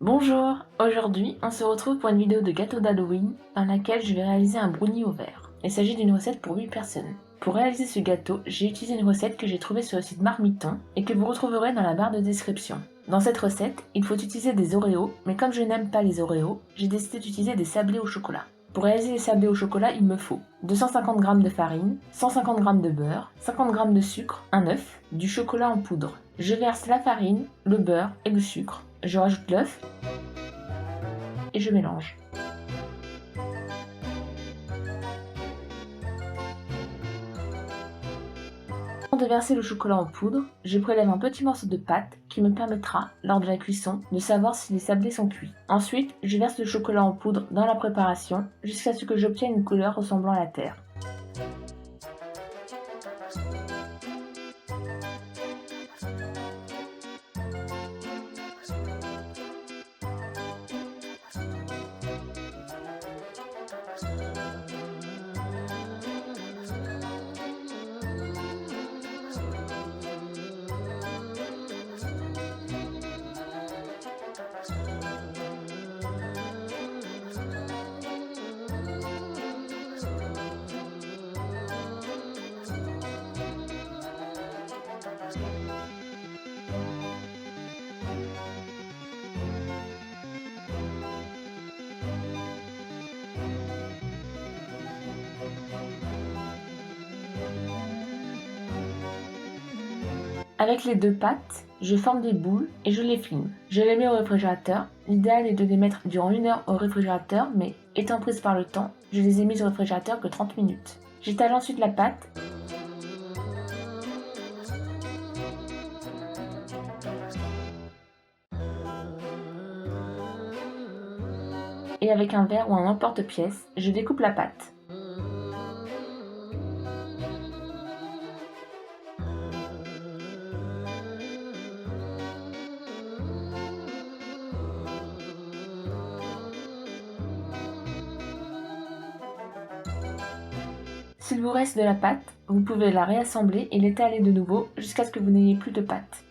Bonjour, aujourd'hui on se retrouve pour une vidéo de gâteau d'Halloween dans laquelle je vais réaliser un brownie au verre. Il s'agit d'une recette pour 8 personnes. Pour réaliser ce gâteau, j'ai utilisé une recette que j'ai trouvée sur le site Marmiton et que vous retrouverez dans la barre de description. Dans cette recette, il faut utiliser des Oreos, mais comme je n'aime pas les Oreos, j'ai décidé d'utiliser des sablés au chocolat. Pour réaliser les sablés au chocolat, il me faut 250 g de farine, 150 g de beurre, 50 g de sucre, un œuf, du chocolat en poudre. Je verse la farine, le beurre et le sucre. Je rajoute l'œuf et je mélange. Avant de verser le chocolat en poudre, je prélève un petit morceau de pâte qui me permettra, lors de la cuisson, de savoir si les sablés sont cuits. Ensuite, je verse le chocolat en poudre dans la préparation jusqu'à ce que j'obtienne une couleur ressemblant à la terre. Avec les deux pâtes, je forme des boules et je les filme. Je les mets au réfrigérateur. L'idéal est de les mettre durant 1 heure au réfrigérateur, mais étant prise par le temps, je les ai mises au réfrigérateur que 30 minutes. J'étale ensuite la pâte et avec un verre ou un emporte-pièce, je découpe la pâte. S'il vous reste de la pâte, vous pouvez la réassembler et l'étaler de nouveau jusqu'à ce que vous n'ayez plus de pâte.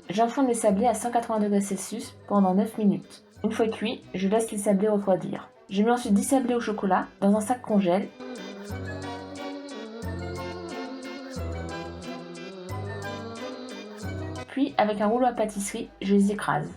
J'enfourne les sablés à 180°C pendant 9 minutes. Une fois cuits, je laisse les sablés refroidir. Je mets ensuite 10 sablés au chocolat dans un sac congèle. Puis, avec un rouleau à pâtisserie, je les écrase.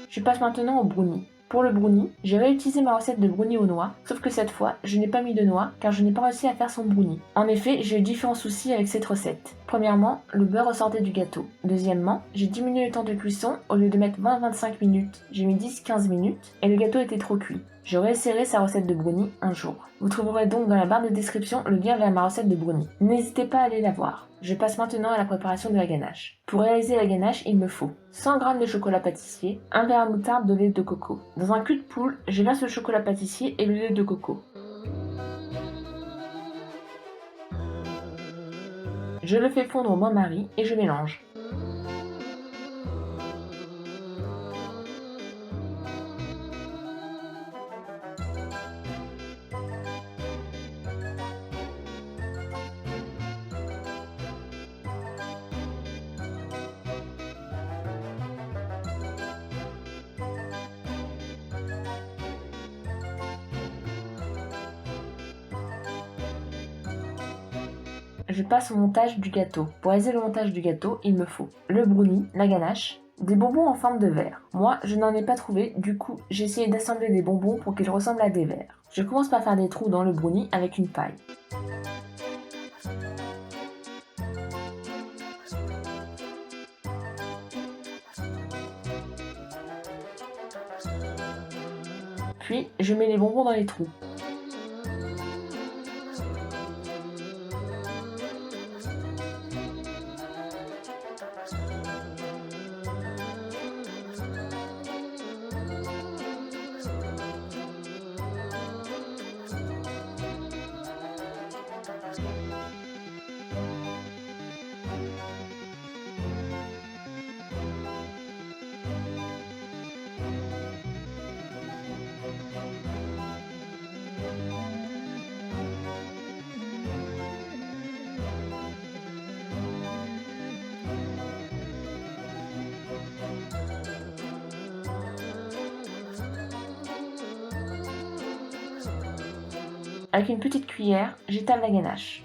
Je passe maintenant au brownie. Pour le brownie, j'ai réutilisé ma recette de brownie aux noix, sauf que cette fois, je n'ai pas mis de noix car je n'ai pas réussi à faire son brownie. En effet, j'ai eu différents soucis avec cette recette. Premièrement, le beurre ressortait du gâteau. Deuxièmement, j'ai diminué le temps de cuisson, au lieu de mettre 20-25 minutes, j'ai mis 10-15 minutes et le gâteau était trop cuit. Je réessayerai sa recette de brownie un jour. Vous trouverez donc dans la barre de description le lien vers ma recette de brownie. N'hésitez pas à aller la voir. Je passe maintenant à la préparation de la ganache. Pour réaliser la ganache, il me faut 100 g de chocolat pâtissier, un verre à moutarde de lait de coco. Dans un cul de poule, je verse le chocolat pâtissier et le lait de coco. Je le fais fondre au bain-marie et je mélange. Je passe au montage du gâteau. Pour réaliser le montage du gâteau, il me faut le brownie, la ganache, des bonbons en forme de verre. Moi, je n'en ai pas trouvé, du coup, j'ai essayé d'assembler des bonbons pour qu'ils ressemblent à des verres. Je commence par faire des trous dans le brownie avec une paille. Puis, je mets les bonbons dans les trous. Avec une petite cuillère, j'étale la ganache.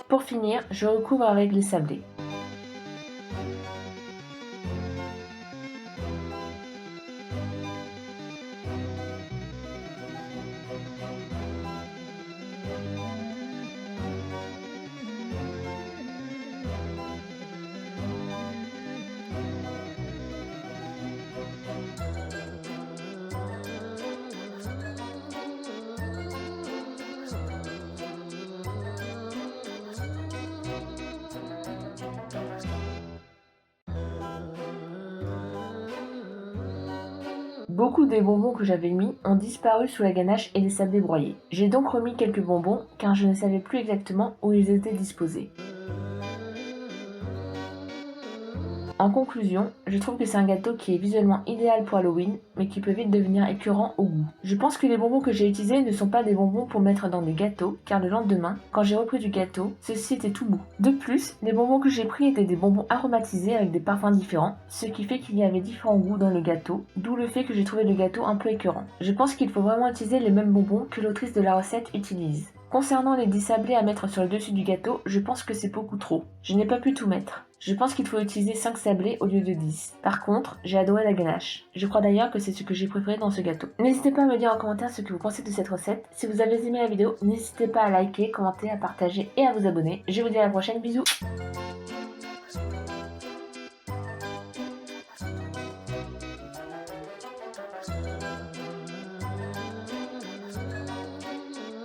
Pour finir, je recouvre avec les sablés. Beaucoup des bonbons que j'avais mis ont disparu sous la ganache et les sablés broyés. J'ai donc remis quelques bonbons car je ne savais plus exactement où ils étaient disposés. En conclusion, je trouve que c'est un gâteau qui est visuellement idéal pour Halloween, mais qui peut vite devenir écœurant au goût. Je pense que les bonbons que j'ai utilisés ne sont pas des bonbons pour mettre dans des gâteaux, car le lendemain, quand j'ai repris du gâteau, ceux-ci étaient tout mous. De plus, les bonbons que j'ai pris étaient des bonbons aromatisés avec des parfums différents, ce qui fait qu'il y avait différents goûts dans le gâteau, d'où le fait que j'ai trouvé le gâteau un peu écœurant. Je pense qu'il faut vraiment utiliser les mêmes bonbons que l'autrice de la recette utilise. Concernant les 10 sablés à mettre sur le dessus du gâteau, je pense que c'est beaucoup trop. Je n'ai pas pu tout mettre. Je pense qu'il faut utiliser 5 sablés au lieu de 10. Par contre, j'ai adoré la ganache. Je crois d'ailleurs que c'est ce que j'ai préféré dans ce gâteau. N'hésitez pas à me dire en commentaire ce que vous pensez de cette recette. Si vous avez aimé la vidéo, n'hésitez pas à liker, commenter, à partager et à vous abonner. Je vous dis à la prochaine, bisous!